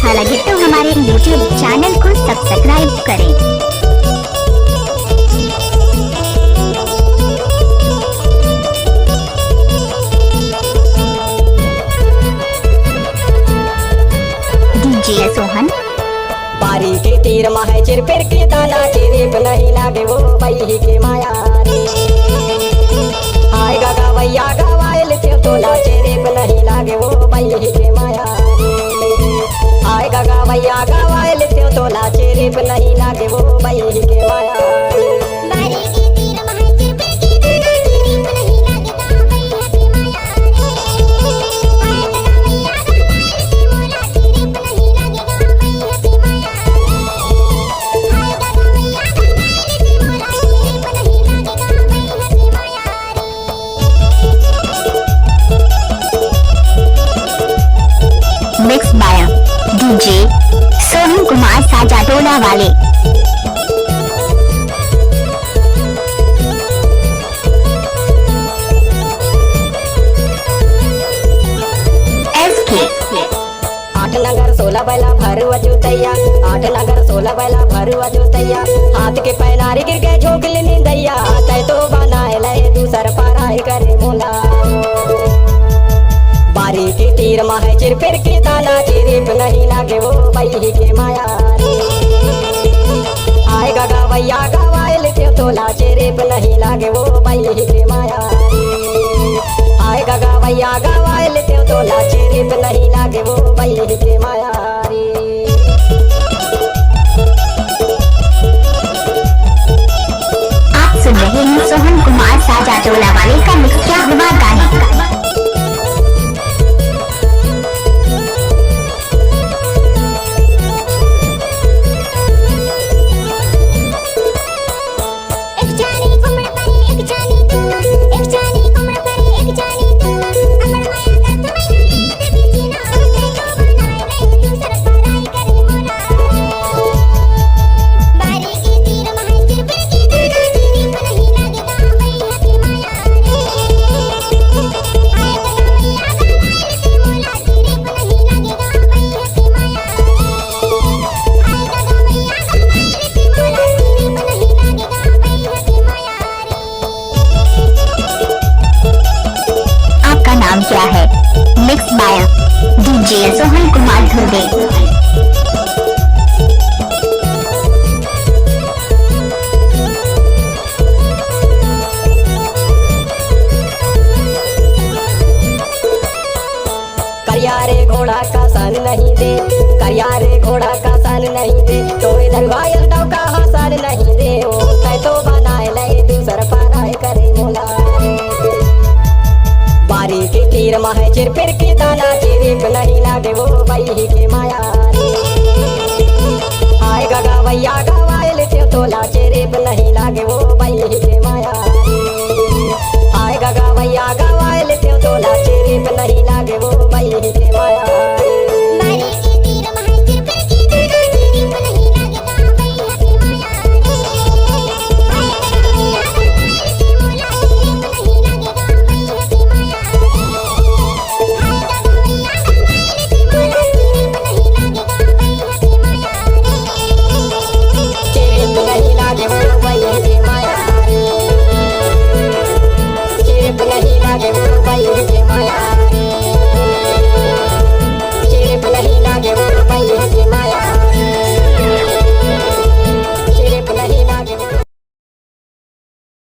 अच्छा लगे तो हमारे YouTube चैनल को सब्सक्राइब करें। डीजे सोहन। बारी के तीर माहे चिर फिर के दाना तेरे पे नहीं लागे वो बही के माया रे। आएगा गवैया गवायल ते तोला चेरे पे नहीं लागे वो बही के माया रे। आएगा गवैया गवायल ते तोला चेरे पे नहीं लागे वो बही के माया रे। Mix by DJ Sohan Kumar Saja Tola वाले। आठ नगर 16 बैला भर वजूतैया, 8 नगर 16 बैला भर वजूतैया। हाथ के पैनारी गिर के झोंक लेनी दैया, तय तो बनाए लय दूसर पराई करे मोला। बारी के तीर माहे चिर फिर के दाना चेरे पे नहीं लागे वो बही के माया रे। आएगा गवैया गवायल ते तोला चेरे पे नहीं लागे वो बही के माया रे। आएगा गवैया गवायल ते तोला चेरे पे नहीं लागे वो बही के माया रे। आप सुन रहे हैं सोहन कुमार साजा टोला वाले का मिक्स क्या हुआ गाने का। नाम क्या है? Mix by DJ Sohan Kumar Dhurve. करियारे घोड़ा का सन नहीं दे, करियारे घोड़ा का सन नहीं दे, तो इधर घायल का हसन नहीं दे। ओ तय तो बनाए लय दूसर पराई करे मोला। बारी के तीर माहे चिर फिर के दाना चेरे पे नहीं लागे वो बही के माया रे। आएगा गवैया गवायल ते तोला चेरे पे नहीं